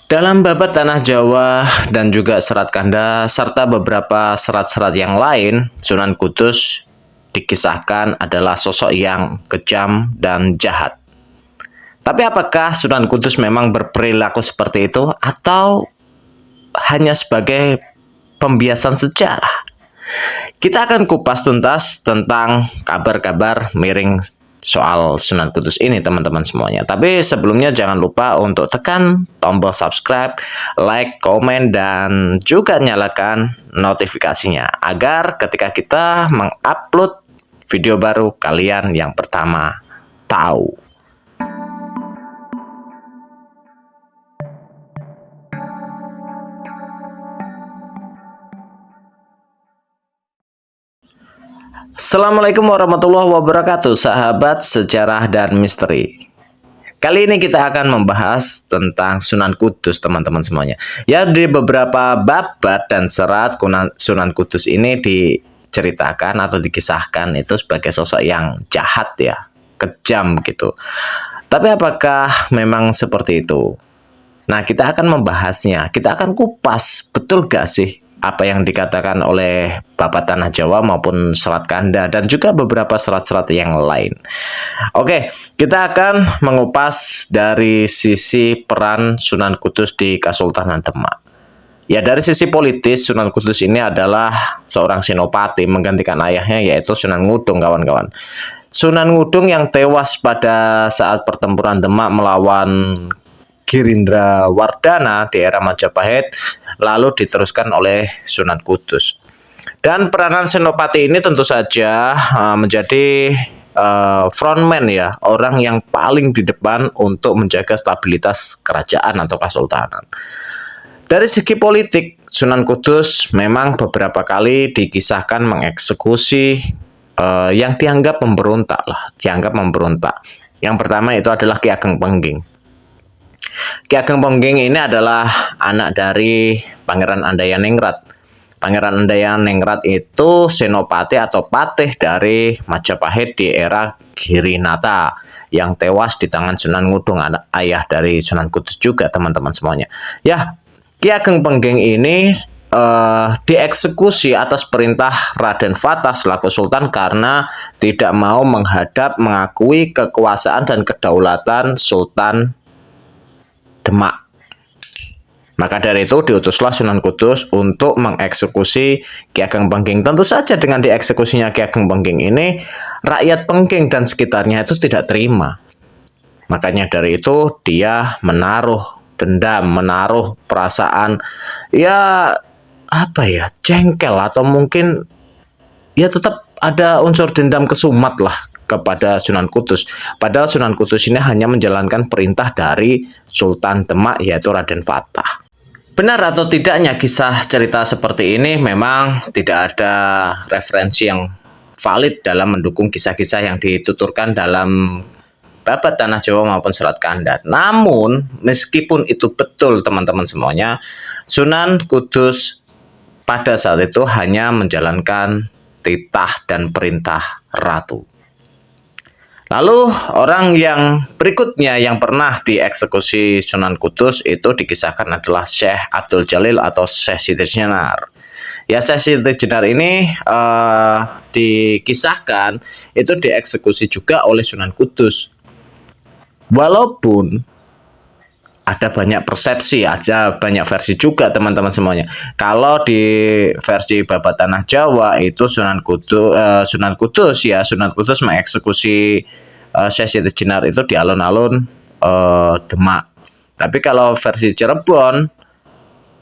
Dalam babat Tanah Jawa dan juga Serat Kanda serta beberapa serat-serat yang lain, Sunan Kudus dikisahkan adalah sosok yang kejam dan jahat. Tapi apakah Sunan Kudus memang berperilaku seperti itu atau hanya sebagai pembiasan sejarah? Kita akan kupas tuntas tentang kabar-kabar miring soal Sunan Kudus ini, teman-teman semuanya. Tapi sebelumnya jangan lupa untuk tekan tombol subscribe, like, komen, dan juga nyalakan notifikasinya agar ketika kita mengupload video baru kalian yang pertama tahu. Assalamualaikum warahmatullahi wabarakatuh, sahabat sejarah dan misteri. Kali ini kita akan membahas tentang Sunan Kudus, teman-teman semuanya. Ya, di beberapa babat dan serat Sunan Kudus ini diceritakan atau dikisahkan itu sebagai sosok yang jahat ya, kejam gitu. Tapi apakah memang seperti itu? Nah, kita akan membahasnya. Kita akan kupas, betul gak sih apa yang dikatakan oleh Babat Tanah Jawa maupun Serat Kanda dan juga beberapa serat-serat yang lain. Oke, kita akan mengupas dari sisi peran Sunan Kudus di Kesultanan Demak. Ya, dari sisi politis, Sunan Kudus ini adalah seorang senopati menggantikan ayahnya yaitu Sunan Ngudung, kawan-kawan. Sunan Ngudung yang tewas pada saat pertempuran Demak melawan Girindra Wardana di era Majapahit, lalu diteruskan oleh Sunan Kudus. Dan peranan senopati ini tentu saja menjadi frontman ya, orang yang paling di depan untuk menjaga stabilitas kerajaan atau kesultanan. Dari segi politik, Sunan Kudus memang beberapa kali dikisahkan mengeksekusi yang dianggap memberontak lah, Yang pertama itu adalah Ki Ageng Pengging. Ki Ageng Pengging ini adalah anak dari Pangeran Andayaningrat. Pangeran Andayaningrat itu senopati atau patih dari Majapahit di era Girinata yang tewas di tangan Sunan Ngudung, ayah dari Sunan Kudus juga, teman-teman semuanya. Ya, Ki Ageng Pengging ini dieksekusi atas perintah Raden Fatah selaku Sultan karena tidak mau mengakui kekuasaan dan kedaulatan Sultan Demak. Maka dari itu diutuslah Sunan Kudus untuk mengeksekusi Ki Ageng Pengging. Tentu saja dengan dieksekusinya Ki Ageng Pengging ini, rakyat Pengging dan sekitarnya itu tidak terima. Makanya dari itu dia menaruh dendam, menaruh perasaan ya jengkel atau mungkin ya tetap ada unsur dendam kesumat lah kepada Sunan Kudus. Padahal Sunan Kudus ini hanya menjalankan perintah dari Sultan Demak yaitu Raden Fatah. Benar atau tidaknya kisah cerita seperti ini memang tidak ada referensi yang valid dalam mendukung kisah-kisah yang dituturkan dalam Babat Tanah Jawa maupun Serat Kanda. Namun meskipun itu betul, teman-teman semuanya, Sunan Kudus pada saat itu hanya menjalankan titah dan perintah ratu. Lalu orang yang berikutnya yang pernah dieksekusi Sunan Kudus itu dikisahkan adalah Syekh Abdul Jalil atau Syekh Siti Jenar. Ya, Syekh Siti Jenar ini dikisahkan itu dieksekusi juga oleh Sunan Kudus. Walaupun ada banyak persepsi, ada banyak versi juga, teman-teman semuanya. Kalau di versi Babat Tanah Jawa itu Sunan Kudus mengeksekusi Syekh Siti Jenar itu di alun-alun Demak. Tapi kalau versi Cirebon,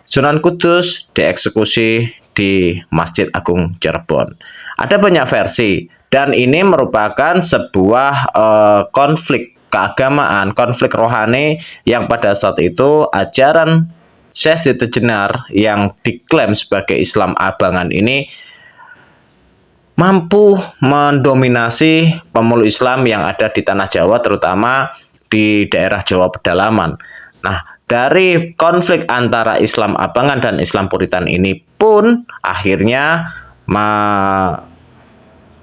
Sunan Kudus dieksekusi di Masjid Agung Cirebon. Ada banyak versi dan ini merupakan sebuah konflik keagamaan, konflik rohani yang pada saat itu ajaran Syekh Siti Jenar yang diklaim sebagai Islam abangan ini mampu mendominasi pemeluk Islam yang ada di tanah Jawa, terutama di daerah Jawa pedalaman. Nah, dari konflik antara Islam abangan dan Islam Puritan ini pun akhirnya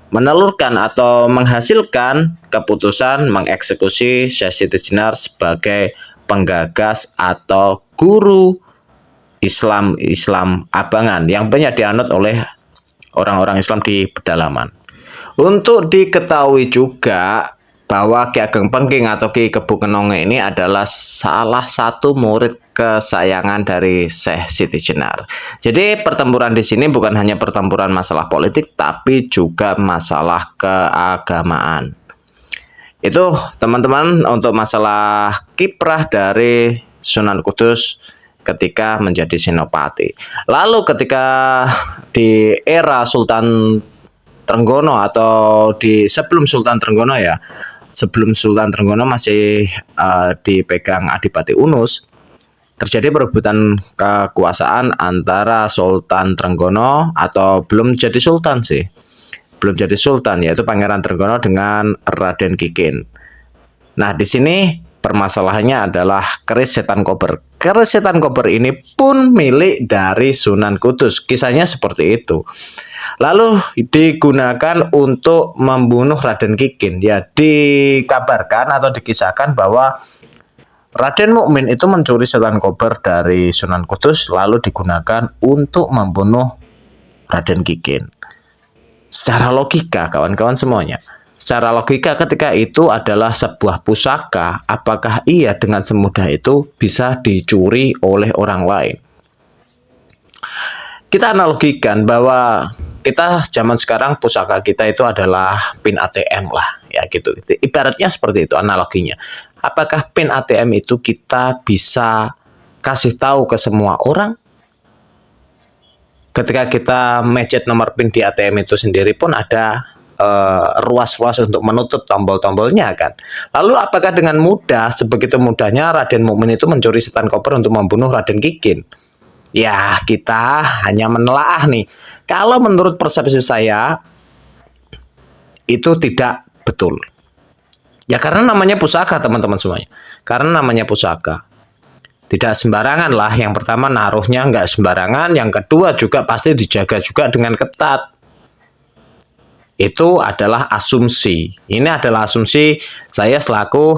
menelurkan atau menghasilkan keputusan mengeksekusi Syekh Siti Jenar sebagai penggagas atau guru Islam abangan yang banyak dianut oleh orang-orang Islam di pedalaman. Untuk diketahui juga bahwa Ki Ageng Pengking atau Ki Kebo Kenonge ini adalah salah satu murid kesayangan dari Syekh Siti Jenar. Jadi pertempuran di sini bukan hanya pertempuran masalah politik, tapi juga masalah keagamaan. Itu teman-teman untuk masalah kiprah dari Sunan Kudus ketika menjadi Senopati. Lalu ketika di era Sultan Trenggono atau di sebelum Sultan Trenggono ya, sebelum Sultan Trenggono masih dipegang Adipati Unus, terjadi perebutan kekuasaan antara Sultan Trenggono atau belum jadi Sultan sih, belum jadi Sultan, yaitu Pangeran Trenggono dengan Raden Kikin. Nah di sini permasalahannya adalah keris setan kober. Keris setan kober ini pun milik dari Sunan Kudus. Kisahnya seperti itu. Lalu digunakan untuk membunuh Raden Kikin. Ya, dikabarkan atau dikisahkan bahwa Raden Mukmin itu mencuri setan kober dari Sunan Kudus lalu digunakan untuk membunuh Raden Kikin. Secara logika, kawan-kawan semuanya, secara logika ketika itu adalah sebuah pusaka, apakah ia dengan semudah itu bisa dicuri oleh orang lain? Kita analogikan bahwa kita zaman sekarang pusaka kita itu adalah PIN ATM lah, ya gitu. Ibaratnya seperti itu analoginya. Apakah PIN ATM itu kita bisa kasih tahu ke semua orang? Ketika kita mencet nomor PIN di ATM itu sendiri pun ada ruas-ruas untuk menutup tombol-tombolnya kan. Lalu apakah dengan mudah, sebegitu mudahnya Raden Mukmin itu mencuri setan kober untuk membunuh Raden Kikin? Ya, kita hanya menelaah nih. Kalau menurut persepsi saya, itu tidak betul. Ya, karena namanya pusaka, teman-teman semuanya. Karena namanya pusaka. Tidak sembarangan lah. Yang pertama, naruhnya nggak sembarangan. Yang kedua, juga pasti dijaga juga dengan ketat. Itu adalah asumsi. Ini adalah asumsi saya selaku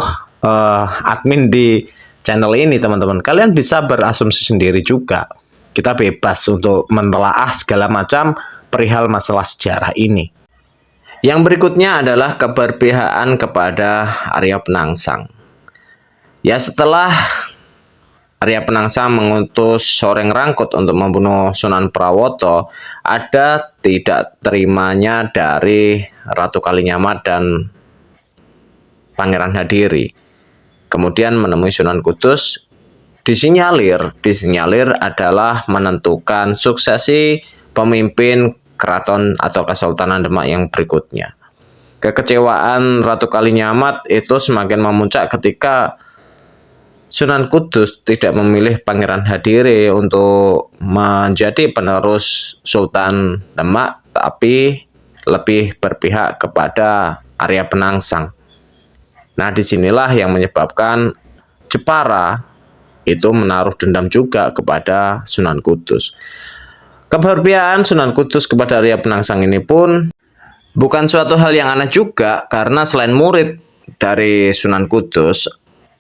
admin di channel ini, teman-teman. Kalian bisa berasumsi sendiri juga. Kita bebas untuk menelaah segala macam perihal masalah sejarah ini. Yang berikutnya adalah keberpihakan kepada Arya Penangsang. Ya, setelah Arya Penangsang mengutus Soreng Rangkut untuk membunuh Sunan Prawoto, ada tidak terimanya dari Ratu Kalinyamat dan Pangeran Hadiri. Kemudian menemui Sunan Kudus, disinyalir adalah menentukan suksesi pemimpin keraton atau Kesultanan Demak yang berikutnya. Kekecewaan Ratu Kalinyamat itu semakin memuncak ketika Sunan Kudus tidak memilih Pangeran Hadiri untuk menjadi penerus Sultan Demak, tapi lebih berpihak kepada Arya Penangsang. Nah, disinilah yang menyebabkan Jepara itu menaruh dendam juga kepada Sunan Kudus. Keberpihakan Sunan Kudus kepada Arya Penangsang ini pun bukan suatu hal yang aneh juga, karena selain murid dari Sunan Kudus,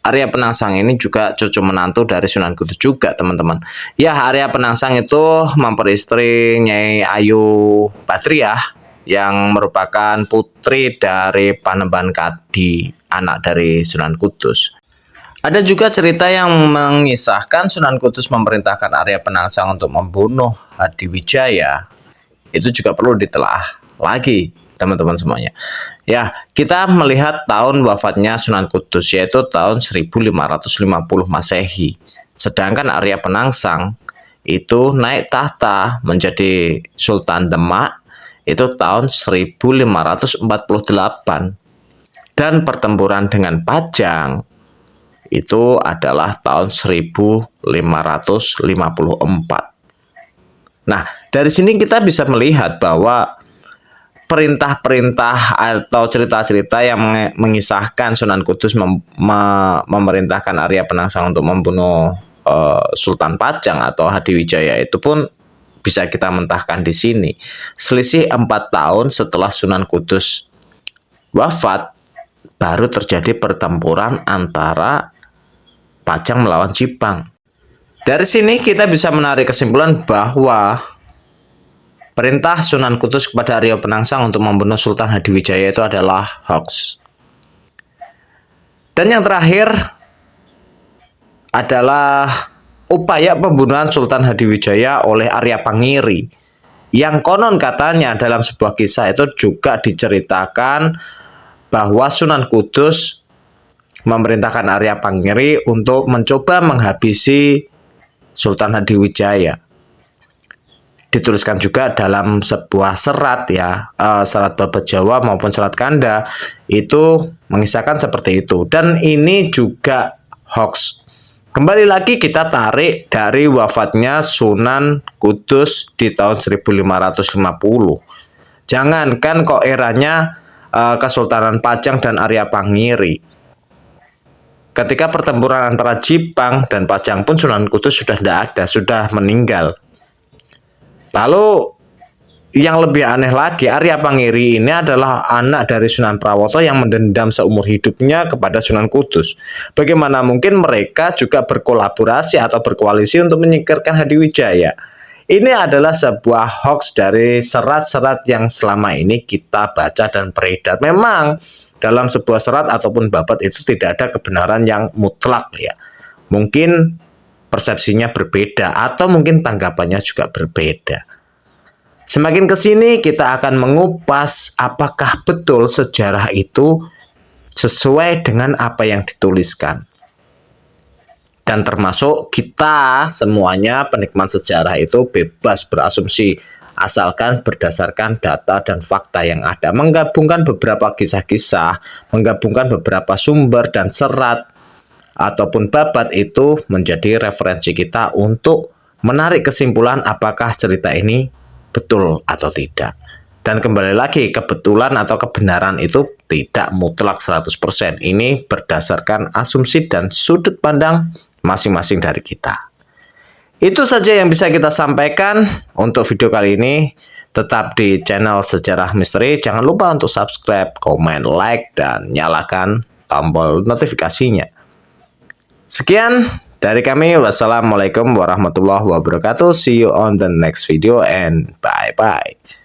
Arya Penangsang ini juga cucu menantu dari Sunan Kudus juga, teman-teman. Ya, Arya Penangsang itu memperistri Nyai Ayu Badriah yang merupakan putri dari Panembahan Kadi, anak dari Sunan Kudus. Ada juga cerita yang mengisahkan Sunan Kudus memerintahkan Arya Penangsang untuk membunuh Hadiwijaya. Itu juga perlu ditelaah lagi, teman-teman semuanya. Ya, kita melihat tahun wafatnya Sunan Kudus, yaitu tahun 1550 Masehi. Sedangkan Arya Penangsang itu naik tahta menjadi Sultan Demak itu tahun 1548. Dan pertempuran dengan Pajang itu adalah tahun 1554. Nah, dari sini kita bisa melihat bahwa perintah-perintah atau cerita-cerita yang mengisahkan Sunan Kudus memerintahkan Arya Penangsang untuk membunuh Sultan Pajang atau Hadiwijaya itu pun bisa kita mentahkan di sini. Selisih 4 tahun setelah Sunan Kudus wafat, baru terjadi pertempuran antara Pajang melawan Jipang. Dari sini kita bisa menarik kesimpulan bahwa perintah Sunan Kudus kepada Arya Penangsang untuk membunuh Sultan Hadiwijaya itu adalah hoax. Dan yang terakhir adalah upaya pembunuhan Sultan Hadiwijaya oleh Arya Pangiri, yang konon katanya dalam sebuah kisah itu juga diceritakan bahwa Sunan Kudus memerintahkan Arya Pangiri untuk mencoba menghabisi Sultan Hadiwijaya. Dituliskan juga dalam sebuah serat ya, serat Babat Jawa maupun serat Kanda itu mengisahkan seperti itu. Dan ini juga hoax. Kembali lagi kita tarik dari wafatnya Sunan Kudus di tahun 1550. Jangankan kok eranya Kesultanan Pajang dan Arya Pangiri. Ketika pertempuran antara Jipang dan Pajang pun Sunan Kudus sudah tidak ada, sudah meninggal. Lalu yang lebih aneh lagi, Arya Pangiri ini adalah anak dari Sunan Prawoto yang mendendam seumur hidupnya kepada Sunan Kudus. Bagaimana mungkin mereka juga berkolaborasi atau berkoalisi untuk menyingkirkan Hadiwijaya? Ini adalah sebuah hoax dari serat-serat yang selama ini kita baca dan beredar. Memang dalam sebuah serat ataupun babat itu tidak ada kebenaran yang mutlak ya. Mungkin persepsinya berbeda atau mungkin tanggapannya juga berbeda. Semakin ke sini kita akan mengupas apakah betul sejarah itu sesuai dengan apa yang dituliskan. Dan termasuk kita semuanya penikmat sejarah itu bebas berasumsi asalkan berdasarkan data dan fakta yang ada, menggabungkan beberapa kisah-kisah, menggabungkan beberapa sumber dan serat ataupun babat itu menjadi referensi kita untuk menarik kesimpulan apakah cerita ini betul atau tidak. Dan kembali lagi, kebetulan atau kebenaran itu tidak mutlak 100%. Ini berdasarkan asumsi dan sudut pandang masing-masing dari kita. Itu saja yang bisa kita sampaikan untuk video kali ini. Tetap di channel Sejarah Misteri. Jangan lupa untuk subscribe, komen, like, dan nyalakan tombol notifikasinya. Sekian dari kami. Wassalamualaikum warahmatullahi wabarakatuh. See you on the next video and bye-bye.